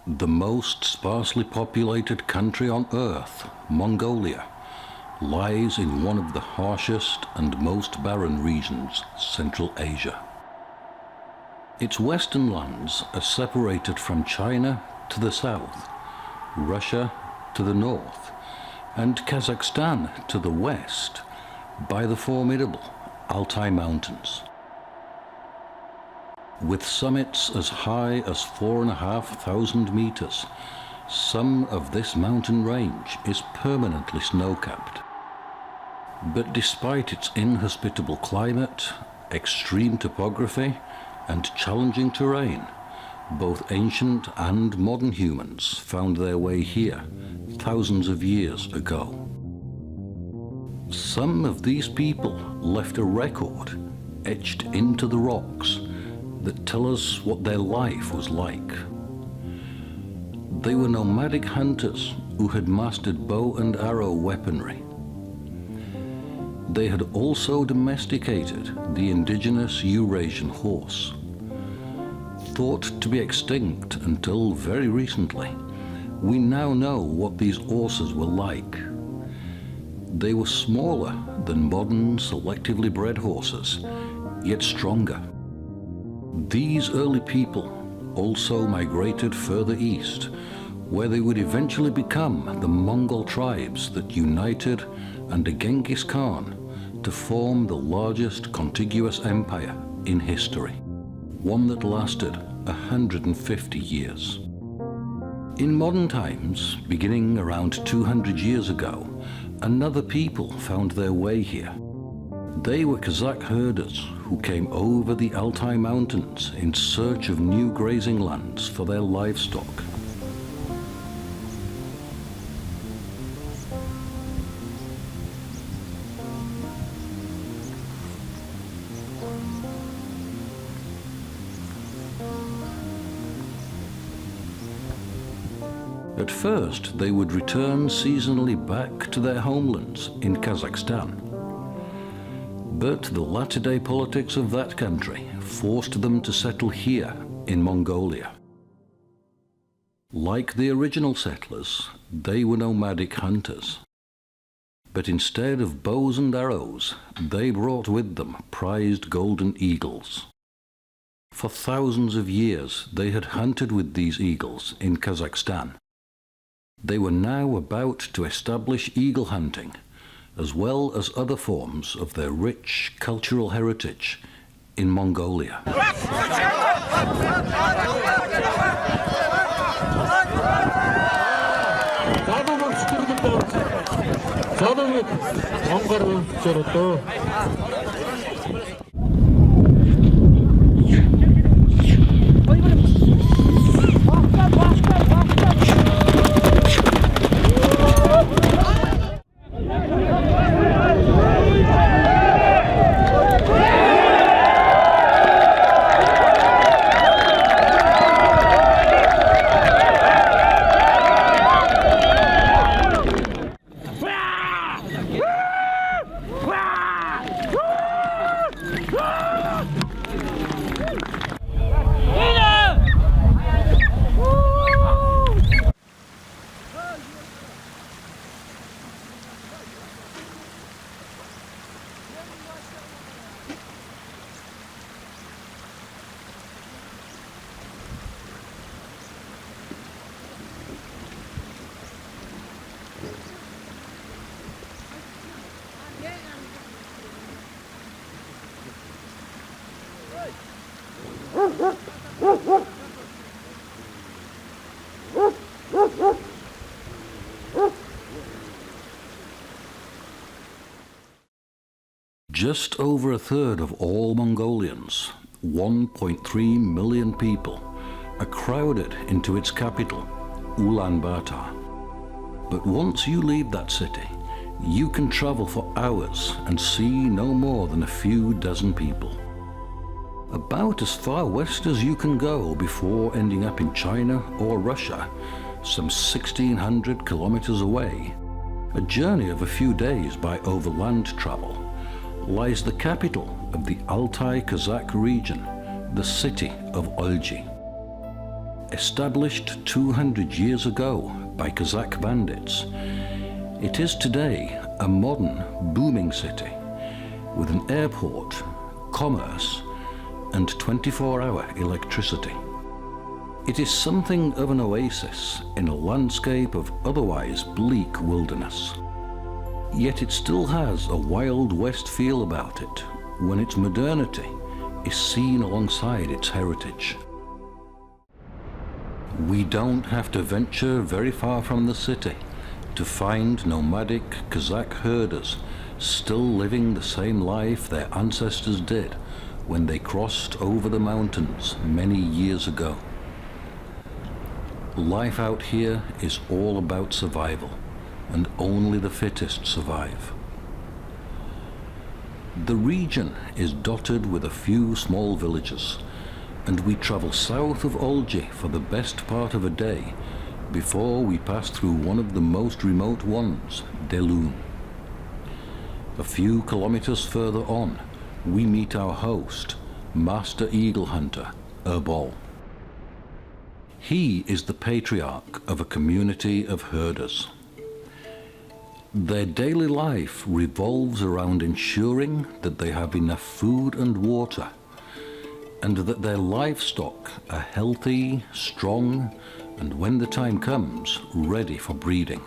The most sparsely populated country on Earth, Mongolia, lies in one of the harshest and most barren regions, Central Asia. Its western lands are separated from China to the south, Russia to the north, and Kazakhstan to the west by the formidable Altai Mountains. With summits as high as 4,500 meters, some of this mountain range is permanently snow-capped. But despite its inhospitable climate, extreme topography, and challenging terrain, both ancient and modern humans found their way here thousands of years ago. Some of these people left a record etched into the rocks that tell us what their life was like. They were nomadic hunters who had mastered bow and arrow weaponry. They had also domesticated the indigenous Eurasian horse. Thought to be extinct until very recently, we now know what these horses were like. They were smaller than modern selectively bred horses, yet stronger. These early people also migrated further east, where they would eventually become the Mongol tribes that united under Genghis Khan to form the largest contiguous empire in history, one that lasted 150 years. In modern times, beginning around 200 years ago, another people found their way here. They were Kazakh herders who came over the Altai Mountains in search of new grazing lands for their livestock. At first, they would return seasonally back to their homelands in Kazakhstan. But the latter-day politics of that country forced them to settle here in Mongolia. Like the original settlers, they were nomadic hunters. But instead of bows and arrows, they brought with them prized golden eagles. For thousands of years, they had hunted with these eagles in Kazakhstan. They were now about to establish eagle hunting, as well as other forms of their rich cultural heritage in Mongolia. Just over a third of all Mongolians, 1.3 million people, are crowded into its capital, Ulaanbaatar. But once you leave that city, you can travel for hours and see no more than a few dozen people. About as far west as you can go before ending up in China or Russia, some 1,600 kilometers away, a journey of a few days by overland travel, lies the capital of the Altai Kazakh region, the city of Olgi. Established 200 years ago by Kazakh bandits, it is today a modern, booming city with an airport, commerce, and 24-hour electricity. It is something of an oasis in a landscape of otherwise bleak wilderness. Yet it still has a Wild West feel about it when its modernity is seen alongside its heritage. We don't have to venture very far from the city to find nomadic Kazakh herders still living the same life their ancestors did when they crossed over the mountains many years ago. Life out here is all about survival, and only the fittest survive. The region is dotted with a few small villages, and we travel south of Olgi for the best part of a day before we pass through one of the most remote ones, Delun. A few kilometers further on, we meet our host, Master Eagle Hunter, Erbol. He is the patriarch of a community of herders. Their daily life revolves around ensuring that they have enough food and water, and that their livestock are healthy, strong, and when the time comes, ready for breeding.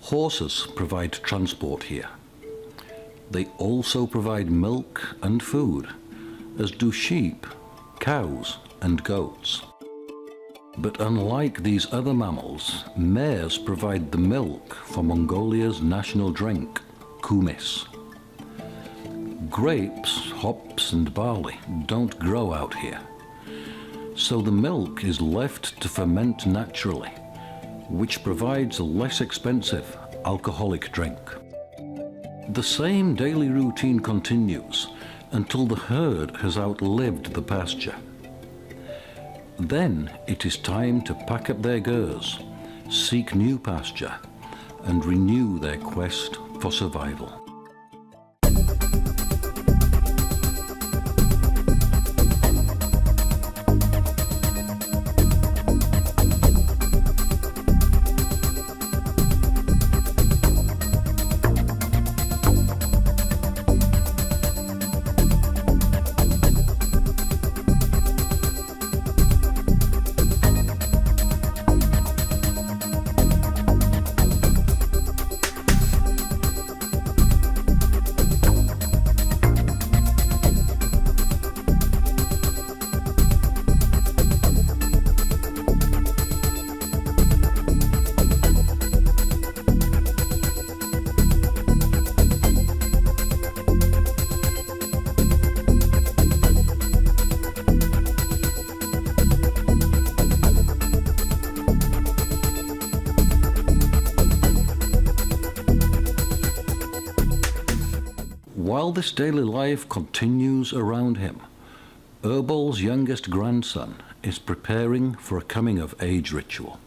Horses provide transport here. They also provide milk and food, as do sheep, cows, and goats. But unlike these other mammals, mares provide the milk for Mongolia's national drink, kumis. Grapes, hops, and barley don't grow out here, so the milk is left to ferment naturally, which provides a less expensive alcoholic drink. The same daily routine continues until the herd has outlived the pasture. Then it is time to pack up their gers, seek new pasture, and renew their quest for survival. While this daily life continues around him, Erbol's youngest grandson is preparing for a coming-of-age ritual.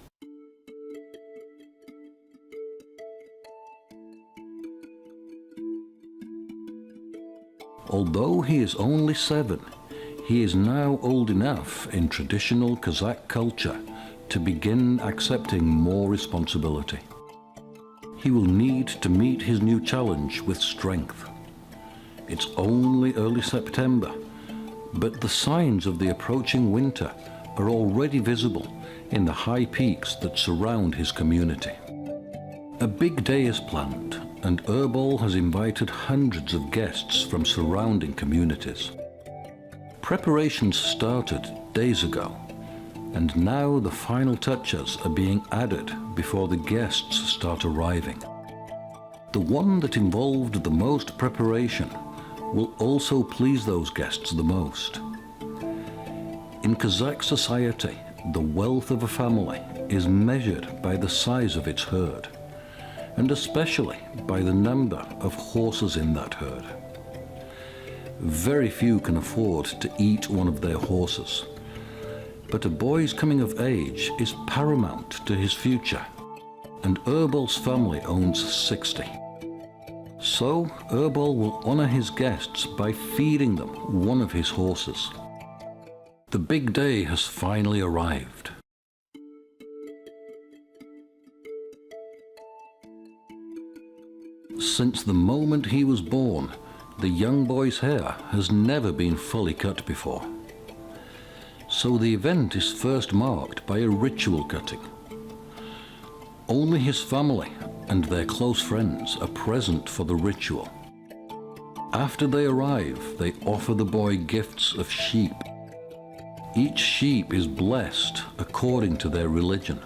Although he is only 7, he is now old enough in traditional Kazakh culture to begin accepting more responsibility. He will need to meet his new challenge with strength. It's only early September, but the signs of the approaching winter are already visible in the high peaks that surround his community. A big day is planned, and Erbol has invited hundreds of guests from surrounding communities. Preparations started days ago, and now the final touches are being added before the guests start arriving. The one that involved the most preparation will also please those guests the most. In Kazakh society, the wealth of a family is measured by the size of its herd, and especially by the number of horses in that herd. Very few can afford to eat one of their horses, but a boy's coming of age is paramount to his future, and Erbol's family owns 60. So Erbol will honor his guests by feeding them one of his horses. The big day has finally arrived. Since the moment he was born, the young boy's hair has never been fully cut before. So the event is first marked by a ritual cutting. Only his family and their close friends are present for the ritual. After they arrive, they offer the boy gifts of sheep. Each sheep is blessed according to their religion.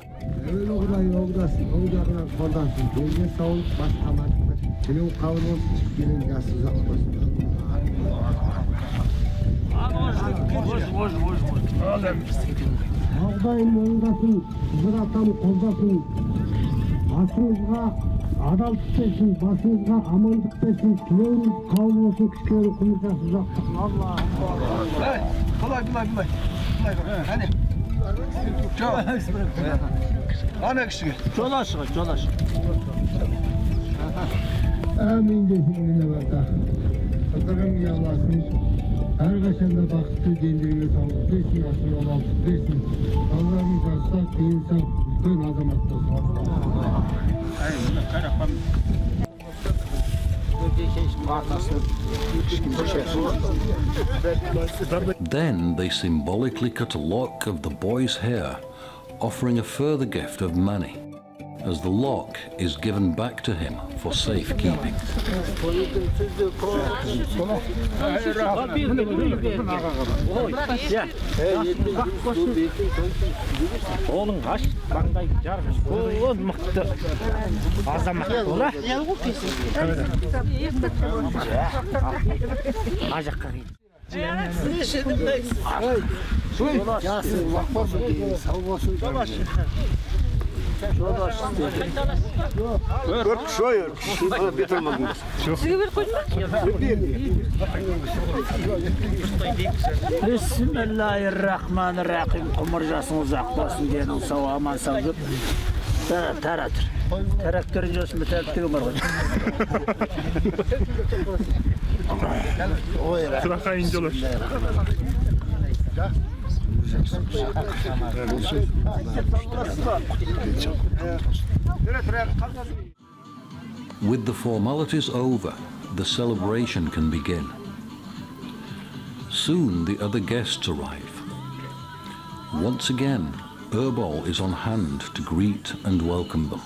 Then they symbolically cut a lock of the boy's hair, offering a further gift of money, as the lock is given back to him for safekeeping. Bismillahirrahmanirrahim. Umurcasını uzaklasın diyenin sağ aman sağlık. Taratır. Traktörün coşmu traktörü var. Traka ince olur. With the formalities over, the celebration can begin. Soon the other guests arrive. Once again, Erbol is on hand to greet and welcome them.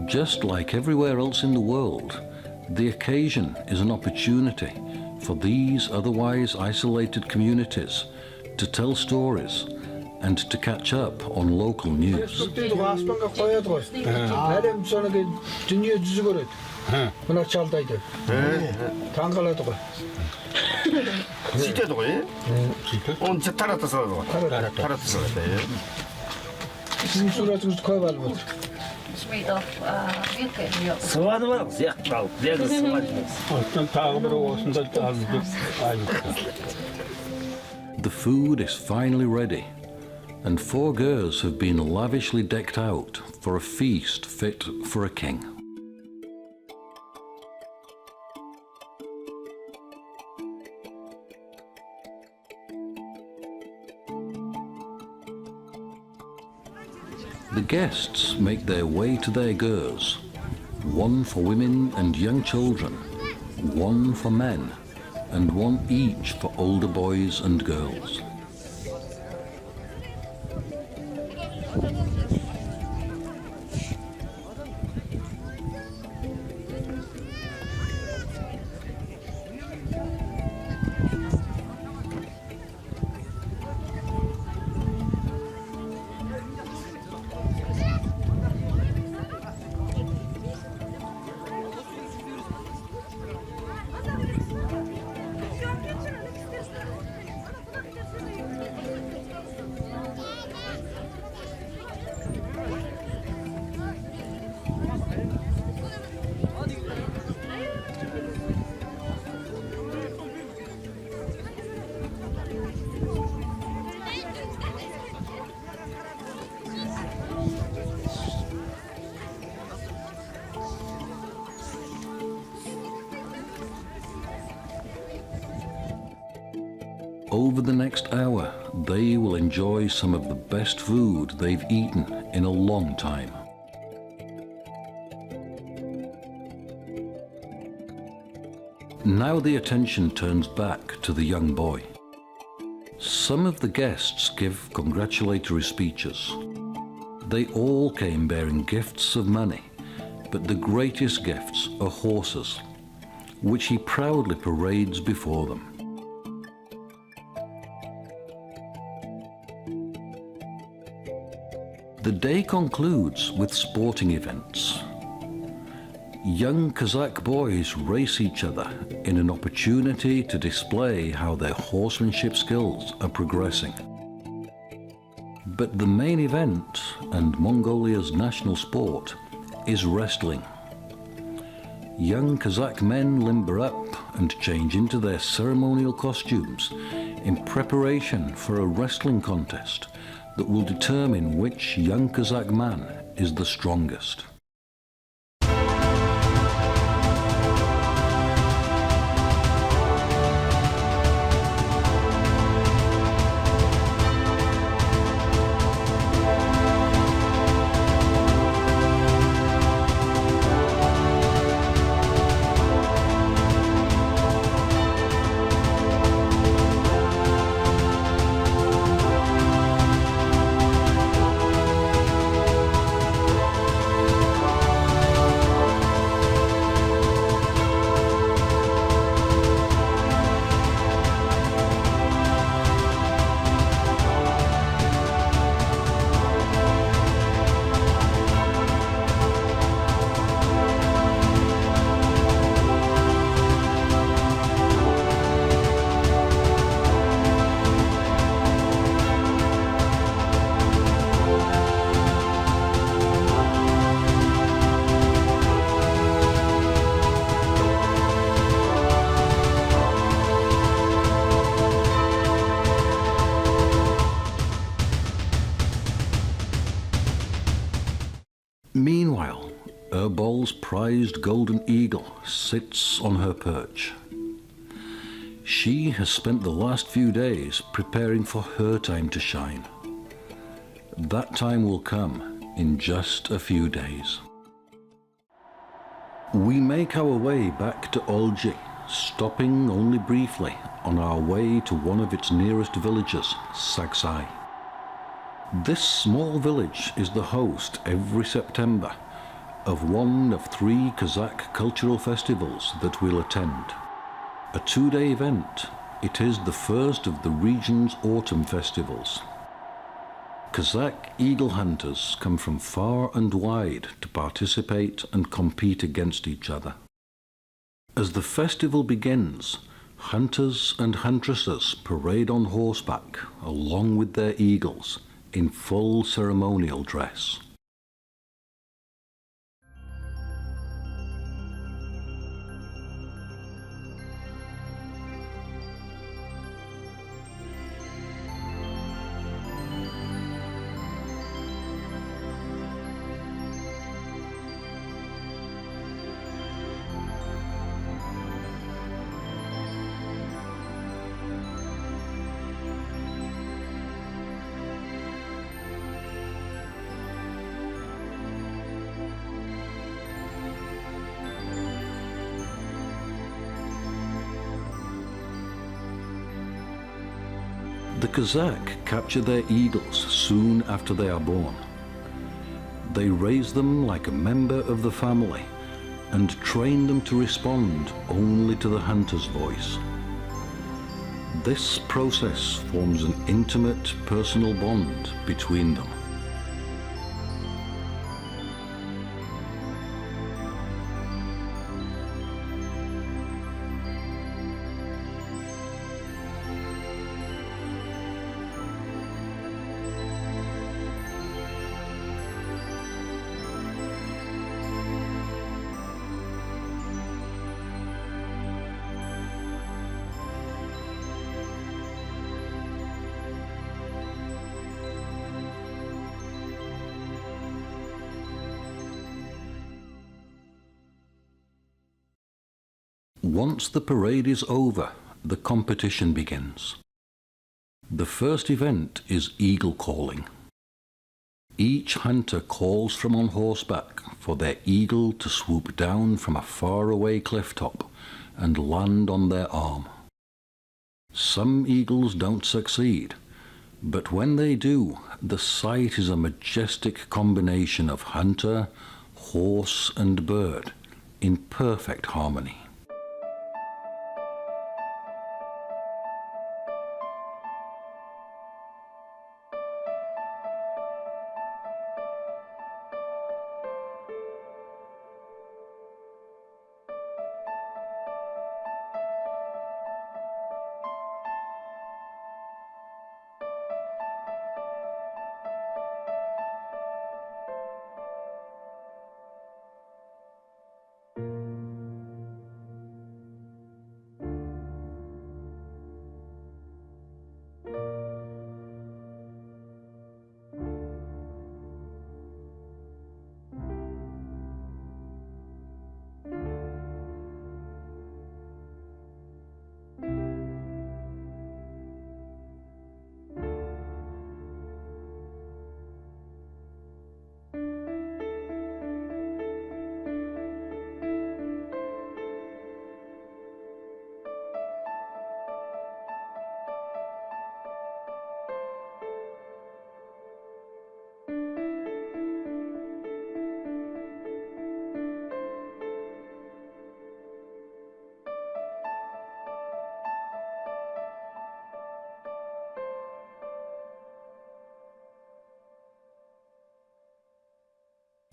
Just like everywhere else in the world, the occasion is an opportunity for these otherwise isolated communities to tell stories and to catch up on local news. The food is finally ready, and 4 girls have been lavishly decked out for a feast fit for a king. The guests make their way to their gers, one for women and young children, one for men, and one each for older boys and girls. Over the next hour, they will enjoy some of the best food they've eaten in a long time. Now the attention turns back to the young boy. Some of the guests give congratulatory speeches. They all came bearing gifts of money, but the greatest gifts are horses, which he proudly parades before them. The day concludes with sporting events. Young Kazakh boys race each other in an opportunity to display how their horsemanship skills are progressing. But the main event, and Mongolia's national sport, is wrestling. Young Kazakh men limber up and change into their ceremonial costumes in preparation for a wrestling contest that will determine which young Kazakh man is the strongest. Meanwhile, Erbol's prized golden eagle sits on her perch. She has spent the last few days preparing for her time to shine. That time will come in just a few days. We make our way back to Olgi, stopping only briefly on our way to one of its nearest villages, Saksai. This small village is the host every September of one of 3 Kazakh cultural festivals that we'll attend. A 2-day event, it is the first of the region's autumn festivals. Kazakh eagle hunters come from far and wide to participate and compete against each other. As the festival begins, hunters and huntresses parade on horseback along with their eagles in full ceremonial dress. The Kazakh capture their eagles soon after they are born. They raise them like a member of the family and train them to respond only to the hunter's voice. This process forms an intimate personal bond between them. Once the parade is over, the competition begins. The first event is eagle calling. Each hunter calls from on horseback for their eagle to swoop down from a faraway cliff top and land on their arm. Some eagles don't succeed, but when they do, the sight is a majestic combination of hunter, horse and bird in perfect harmony.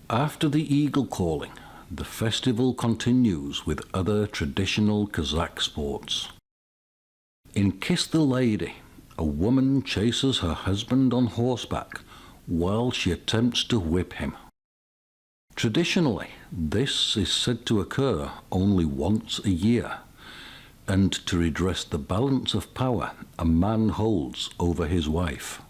After the eagle calling, the festival continues with other traditional Kazakh sports. In Kiss the Lady, a woman chases her husband on horseback while she attempts to whip him. Traditionally, this is said to occur only once a year, and to redress the balance of power a man holds over his wife.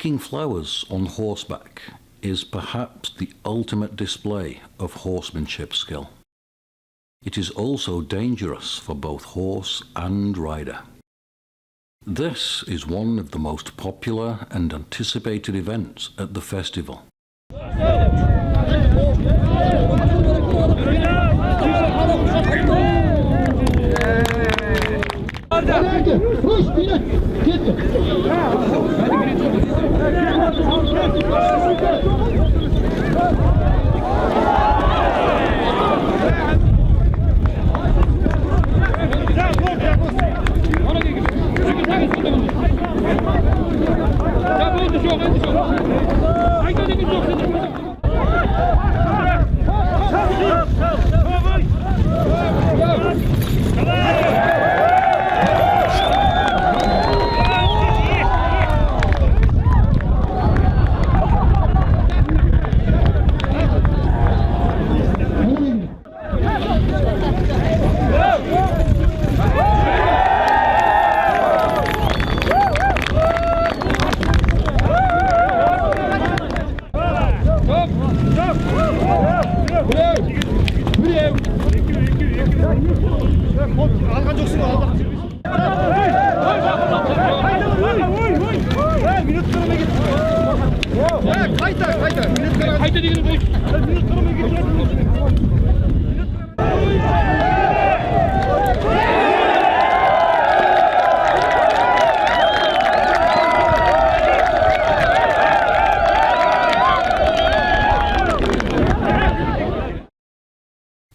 Picking flowers on horseback is perhaps the ultimate display of horsemanship skill. It is also dangerous for both horse and rider. This is one of the most popular and anticipated events at the festival.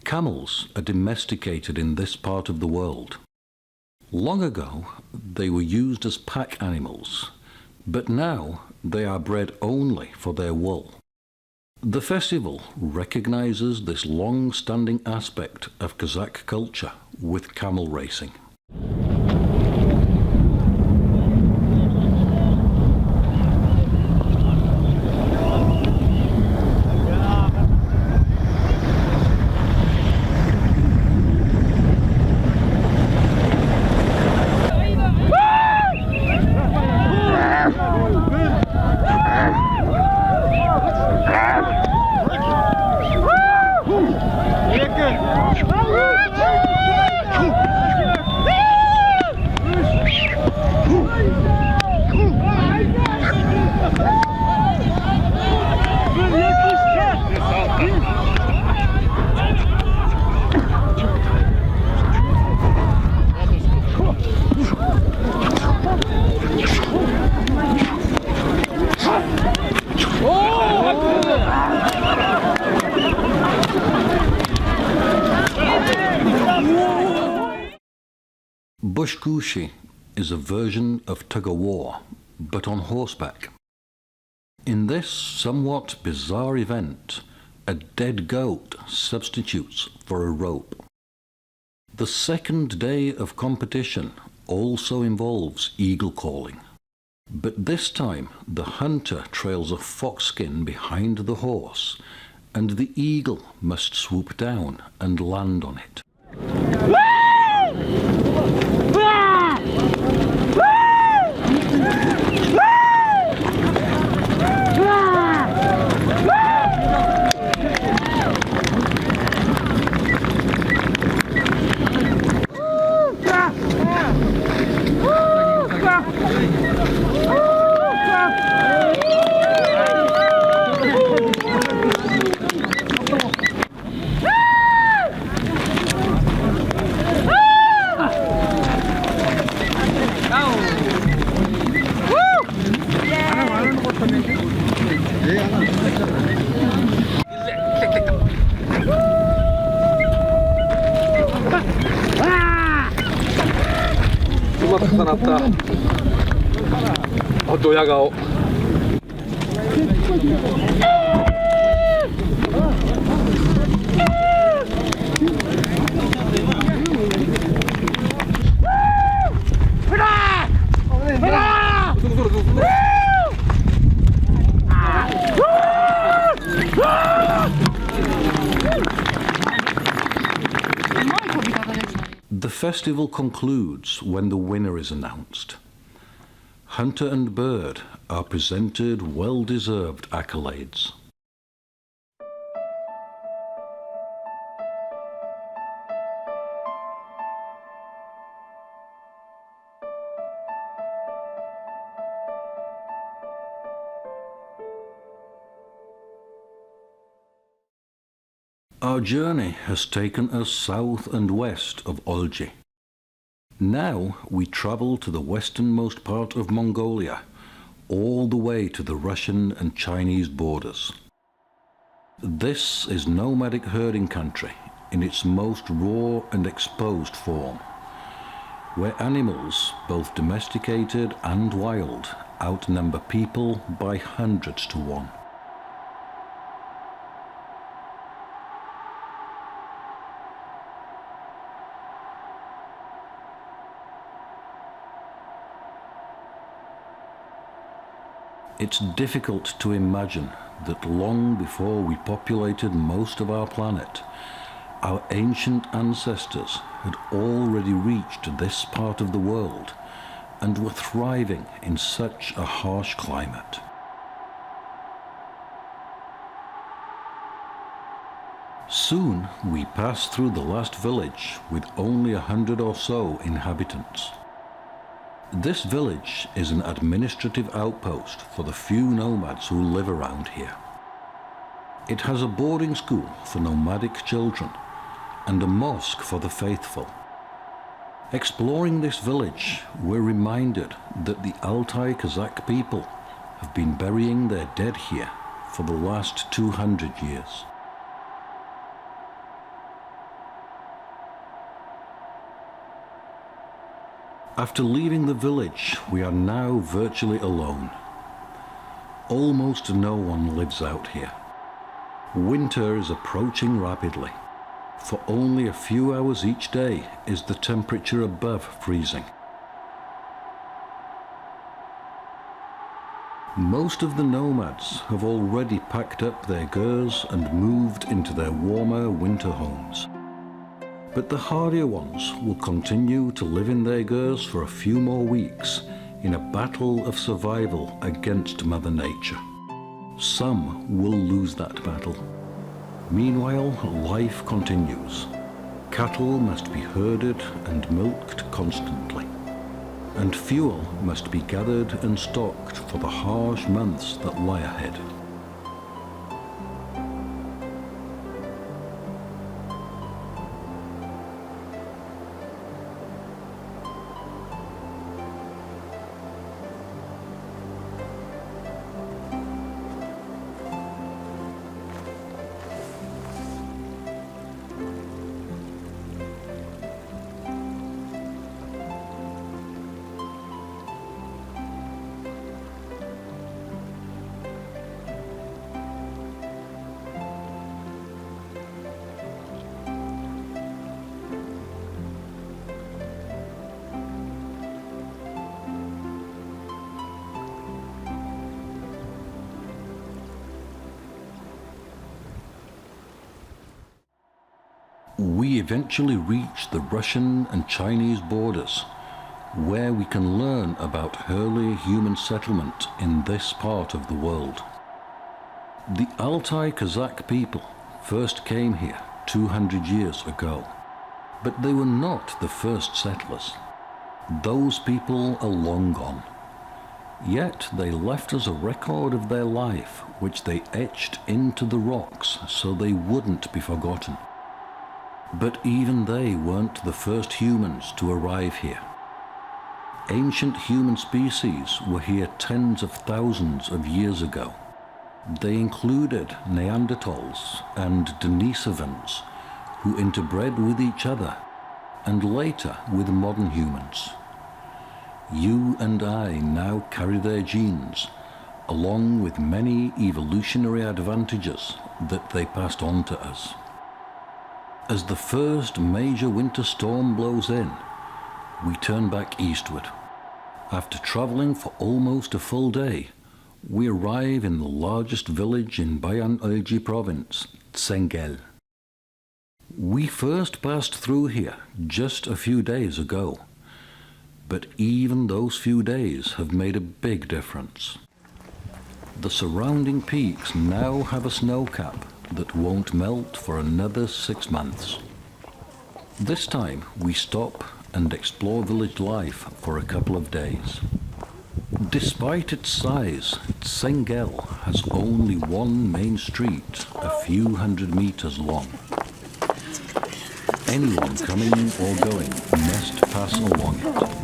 Camels are domesticated in this part of the world. Long ago, they were used as pack animals, but now they are bred only for their wool. The festival recognizes this long-standing aspect of Kazakh culture with camel racing. Bushkushi is a version of tug-of-war, but on horseback. In this somewhat bizarre event, a dead goat substitutes for a rope. The second day of competition also involves eagle calling, but this time the hunter trails a fox skin behind the horse, and the eagle must swoop down and land on it. 도야가오. The festival concludes when the winner is announced. hunter and bird are presented well-deserved accolades. Our journey has taken us south and west of Olgi. Now we travel to the westernmost part of Mongolia, all the way to the Russian and Chinese borders. This is nomadic herding country in its most raw and exposed form, where animals, both domesticated and wild, outnumber people by hundreds to one. It's difficult to imagine that long before we populated most of our planet, our ancient ancestors had already reached this part of the world and were thriving in such a harsh climate. Soon we pass through the last village with only 100 or so inhabitants. This village is an administrative outpost for the few nomads who live around here. It has a boarding school for nomadic children and a mosque for the faithful. Exploring this village, we're reminded that the Altai Kazakh people have been burying their dead here for the last 200 years. After leaving the village, we are now virtually alone. Almost no one lives out here. Winter is approaching rapidly. For only a few hours each day is the temperature above freezing. Most of the nomads have already packed up their gears and moved into their warmer winter homes. But the hardier ones will continue to live in their gears for a few more weeks in a battle of survival against Mother Nature. Some will lose that battle. Meanwhile, life continues. Cattle must be herded and milked constantly, and fuel must be gathered and stocked for the harsh months that lie ahead. We eventually reach the Russian and Chinese borders, where we can learn about early human settlement in this part of the world. The Altai Kazakh people first came here 200 years ago, but they were not the first settlers. Those people are long gone. Yet they left us a record of their life, which they etched into the rocks so they wouldn't be forgotten. But even they weren't the first humans to arrive here. Ancient human species were here tens of thousands of years ago. They included Neanderthals and Denisovans, who interbred with each other, and later with modern humans. You and I now carry their genes, along with many evolutionary advantages that they passed on to us. As the first major winter storm blows in, we turn back eastward. After traveling for almost a full day, we arrive in the largest village in Bayan-Olgi province, Tsengel. We first passed through here just a few days ago. but even those few days have made a big difference. The surrounding peaks now have a snow cap that won't melt for another 6 months. This time we stop and explore village life for a couple of days. Despite its size, Sengel has only one main street a few hundred meters long. Anyone coming or going must pass along it.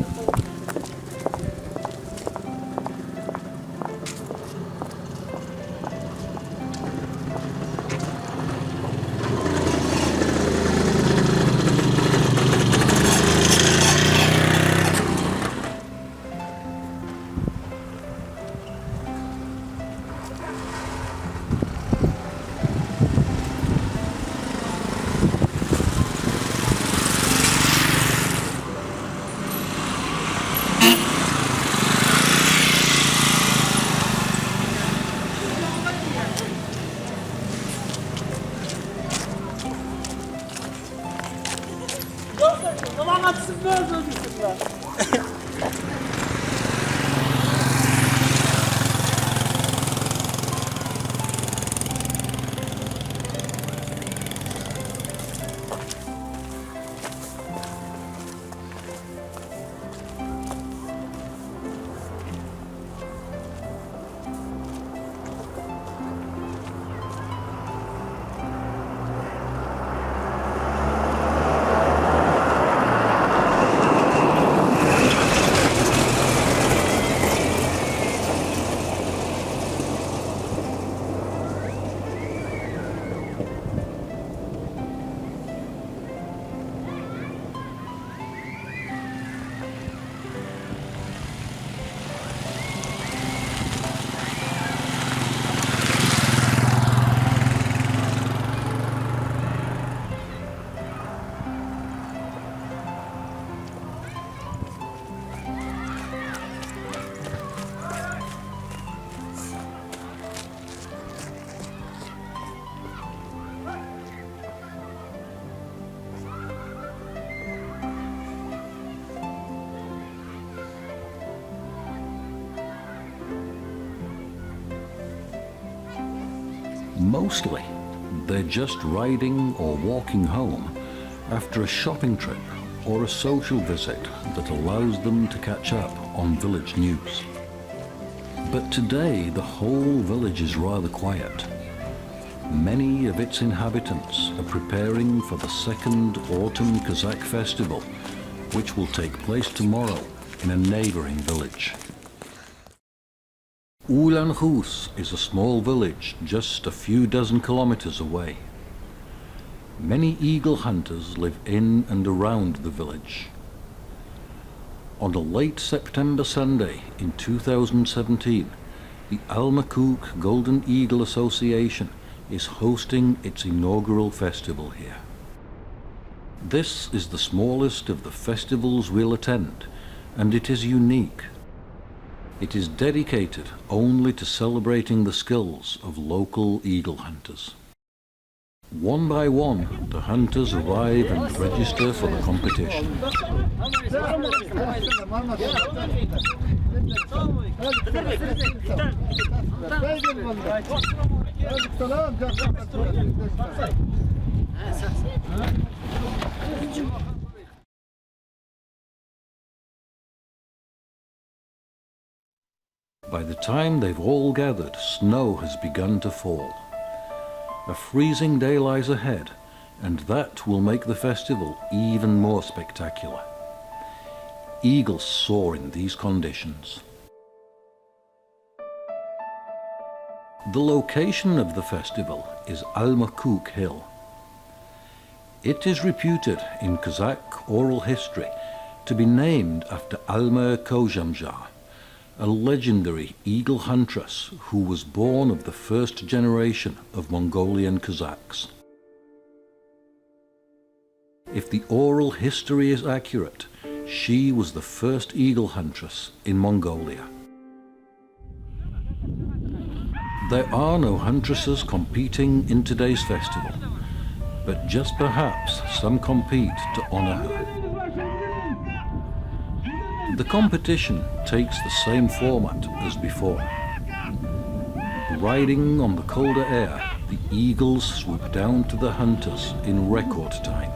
Mostly, they're just riding or walking home after a shopping trip or a social visit that allows them to catch up on village news. But today, the whole village is rather quiet. Many of its inhabitants are preparing for the second autumn Kazakh festival, which will take place tomorrow in a neighboring village. Ulanhus is a small village just a few dozen kilometers away. Many eagle hunters live in and around the village. On a late September Sunday in 2017, the Almakuk Golden Eagle Association is hosting its inaugural festival here. This is the smallest of the festivals we'll attend, and it is unique. It is dedicated only to celebrating the skills of local eagle hunters. One by one, the hunters arrive and register for the competition. By the time they've all gathered, snow has begun to fall. A freezing day lies ahead, and that will make the festival even more spectacular. Eagles soar in these conditions. The location of the festival is Almakuk Hill. It is reputed in Kazakh oral history to be named after Alma Kozhamja, a legendary eagle huntress who was born of the first generation of Mongolian Kazakhs. If the oral history is accurate, she was the first eagle huntress in Mongolia. There are no huntresses competing in today's festival, but just perhaps some compete to honor her. The competition takes the same format as before. Riding on the colder air, the eagles swoop down to the hunters in record time.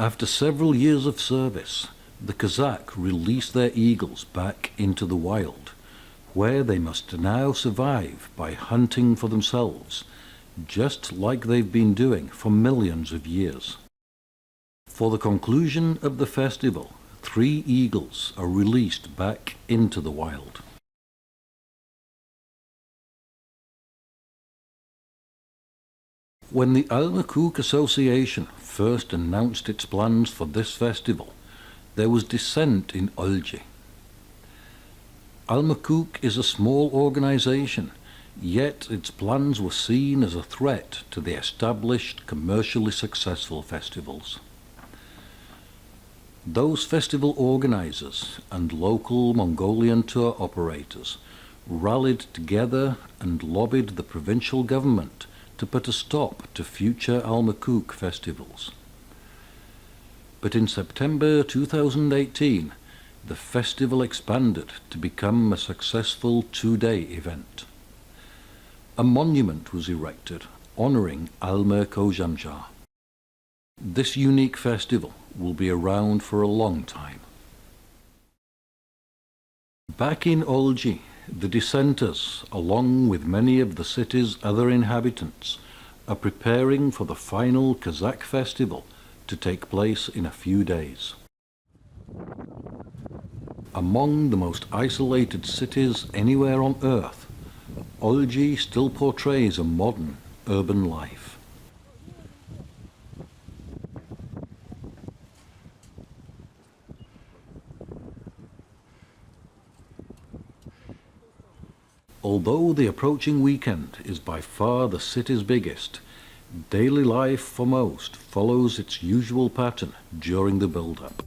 After several years of service, the Kazakh release their eagles back into the wild, where they must now survive by hunting for themselves, just like they've been doing for millions of years. For the conclusion of the festival, 3 eagles are released back into the wild. When the Almakuk Association first announced its plans for this festival, there was dissent in Olji. Almakuk is a small organization, yet its plans were seen as a threat to the established, commercially successful festivals. Those festival organizers and local Mongolian tour operators rallied together and lobbied the provincial government to put a stop to future Almakuk festivals. But in September 2018, the festival expanded to become a successful 2-day event. A monument was erected honoring Almer Kojamjar. This unique festival will be around for a long time. Back in Olji, the dissenters, along with many of the city's other inhabitants, are preparing for the final Kazakh festival to take place in a few days. Among the most isolated cities anywhere on Earth, Olji still portrays a modern, urban life. Although the approaching weekend is by far the city's biggest, daily life for most follows its usual pattern during the build-up.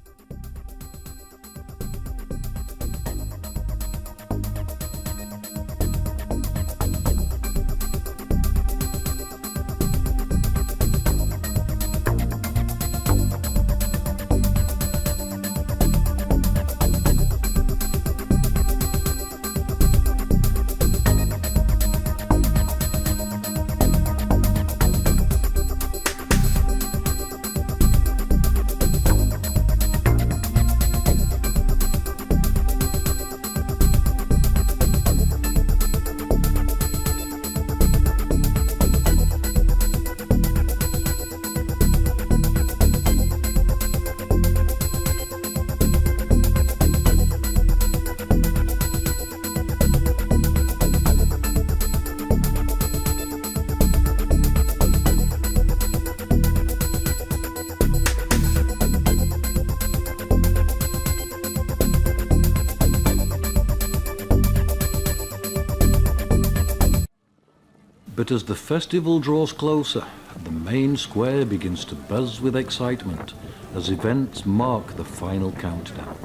But as the festival draws closer, the main square begins to buzz with excitement as events mark the final countdown.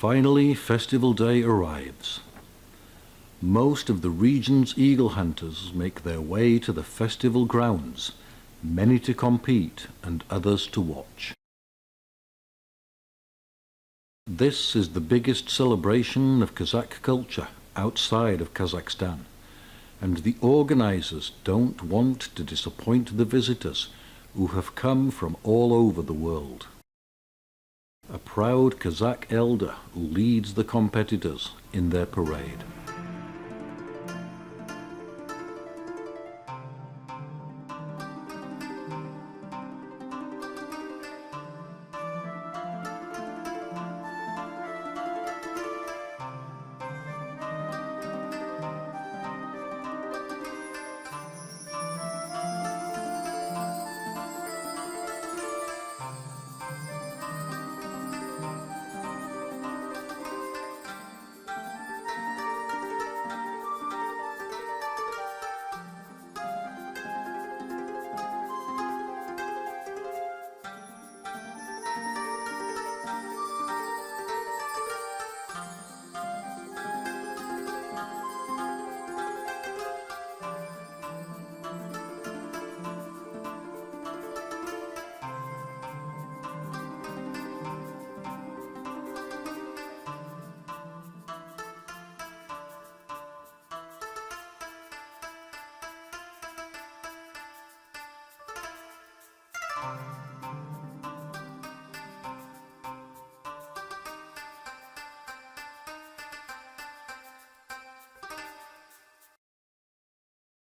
Finally, festival day arrives. Most of the region's eagle hunters make their way to the festival grounds, many to compete and others to watch. This is the biggest celebration of Kazakh culture outside of Kazakhstan, and the organizers don't want to disappoint the visitors who have come from all over the world. A proud Kazakh elder leads the competitors in their parade.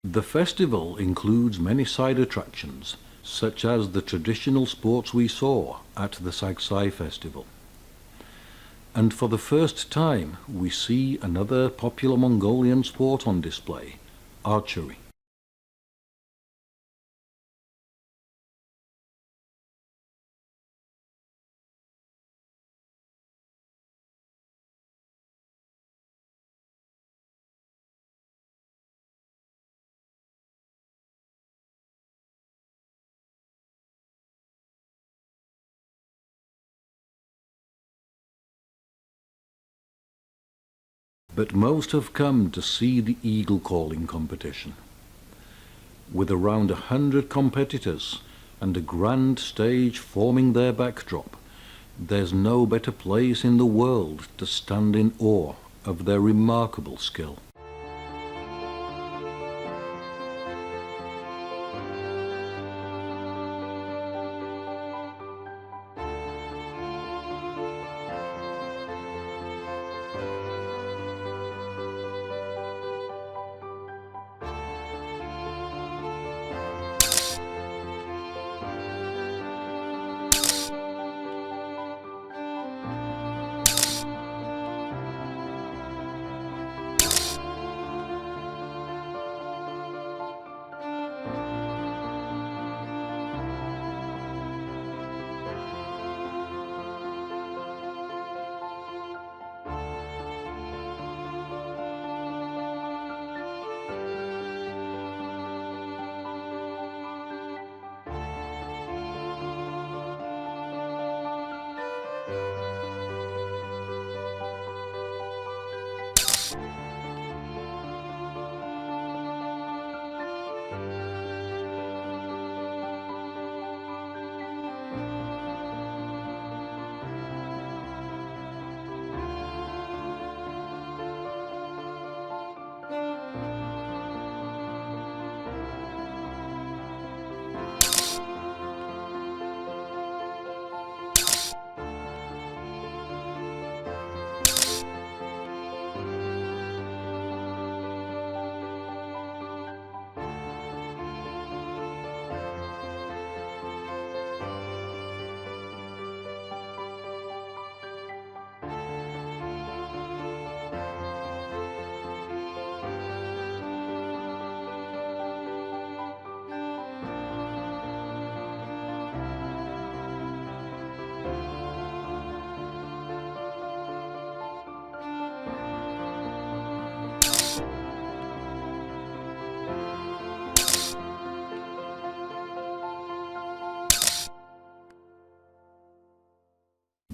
The festival includes many side attractions, such as the traditional sports we saw at the Sagsai festival. And for the first time, we see another popular Mongolian sport on display, archery. But most have come to see the eagle calling competition. With around 100 competitors and a grand stage forming their backdrop, there's no better place in the world to stand in awe of their remarkable skill.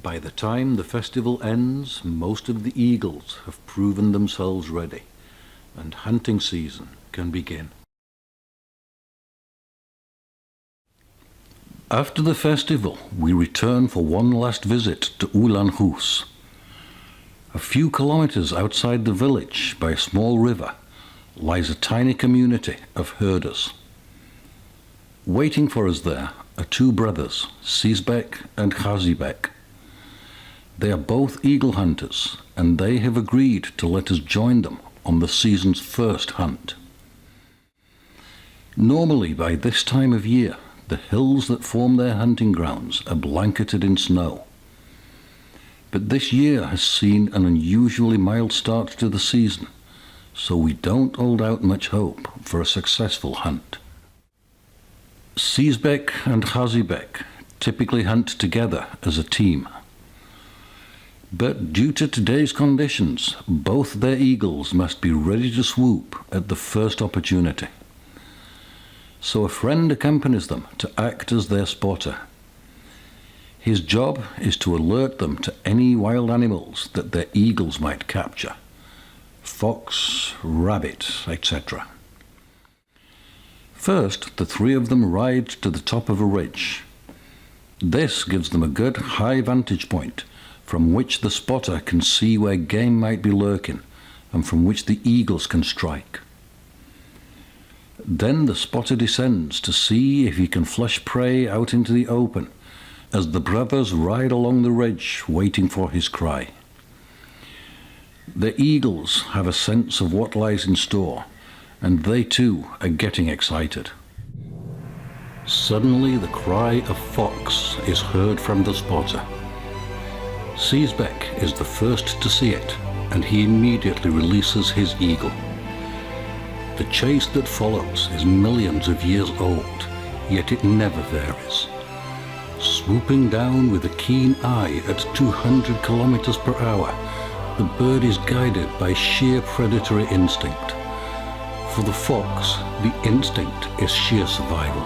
By the time the festival ends, most of the eagles have proven themselves ready, and hunting season can begin. After the festival, we return for one last visit to Ulan Hus. A few kilometers outside the village, by a small river, lies a tiny community of herders. Waiting for us there are two brothers, Sizbek and Khazibek. They are both eagle hunters, and they have agreed to let us join them on the season's first hunt. Normally, by this time of year, the hills that form their hunting grounds are blanketed in snow. But this year has seen an unusually mild start to the season, so we don't hold out much hope for a successful hunt. Sizbek and Khazibek typically hunt together as a team. But due to today's conditions, both their eagles must be ready to swoop at the first opportunity. So a friend accompanies them to act as their spotter. His job is to alert them to any wild animals that their eagles might capture: fox, rabbit, etc. First, the three of them ride to the top of a ridge. This gives them a good high vantage point from which the spotter can see where game might be lurking and from which the eagles can strike. Then the spotter descends to see if he can flush prey out into the open as the brothers ride along the ridge waiting for his cry. The eagles have a sense of what lies in store, and they too are getting excited. Suddenly the cry of fox is heard from the spotter. Sizbek is the first to see it, and he immediately releases his eagle. The chase that follows is millions of years old, yet it never varies. Swooping down with a keen eye at 200 kilometers per hour, the bird is guided by sheer predatory instinct. For the fox, the instinct is sheer survival.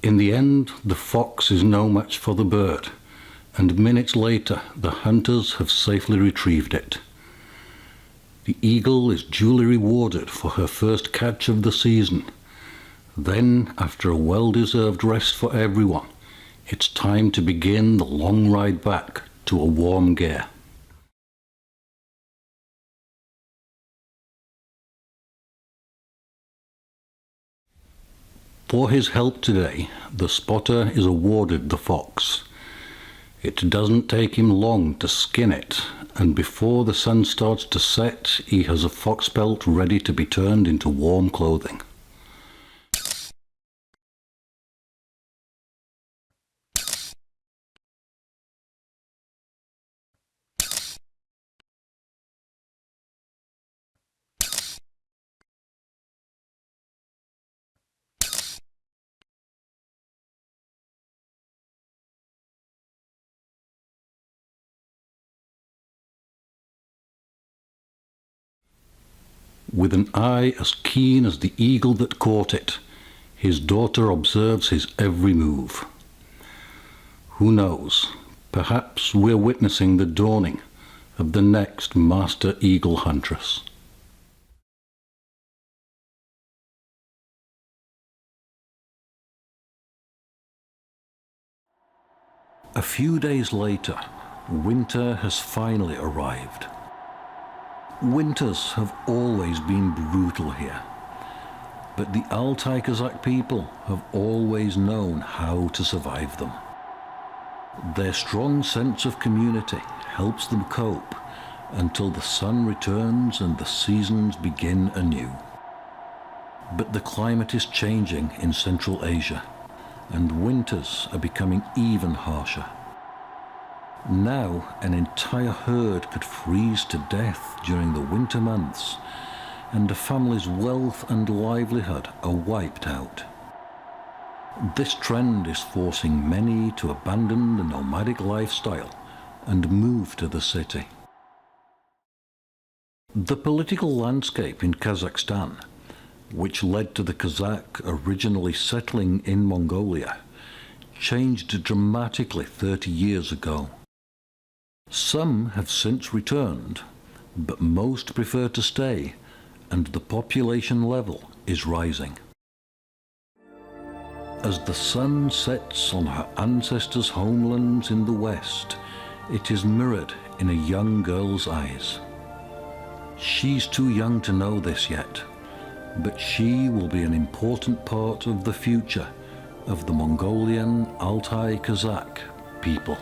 In the end, the fox is no match for the bird, and minutes later the hunters have safely retrieved it. The eagle is duly rewarded for her first catch of the season. Then, after a well-deserved rest for everyone, it's time to begin the long ride back to a warm gear. For his help today, the spotter is awarded the fox. It doesn't take him long to skin it, and before the sun starts to set, he has a fox pelt ready to be turned into warm clothing. With an eye as keen as the eagle that caught it, his daughter observes his every move. Who knows, perhaps we're witnessing the dawning of the next master eagle huntress. A few days later, winter has finally arrived. Winters have always been brutal here, but the Altai Kazakh people have always known how to survive them. Their strong sense of community helps them cope until the sun returns and the seasons begin anew. But the climate is changing in Central Asia, and winters are becoming even harsher. Now, an entire herd could freeze to death during the winter months, and a family's wealth and livelihood are wiped out. This trend is forcing many to abandon the nomadic lifestyle and move to the city. The political landscape in Kazakhstan, which led to the Kazakh originally settling in Mongolia, changed dramatically 30 years ago. Some have since returned, but most prefer to stay, and the population level is rising. As the sun sets on her ancestors' homelands in the west, it is mirrored in a young girl's eyes. She's too young to know this yet, but she will be an important part of the future of the Mongolian Altai Kazakh people.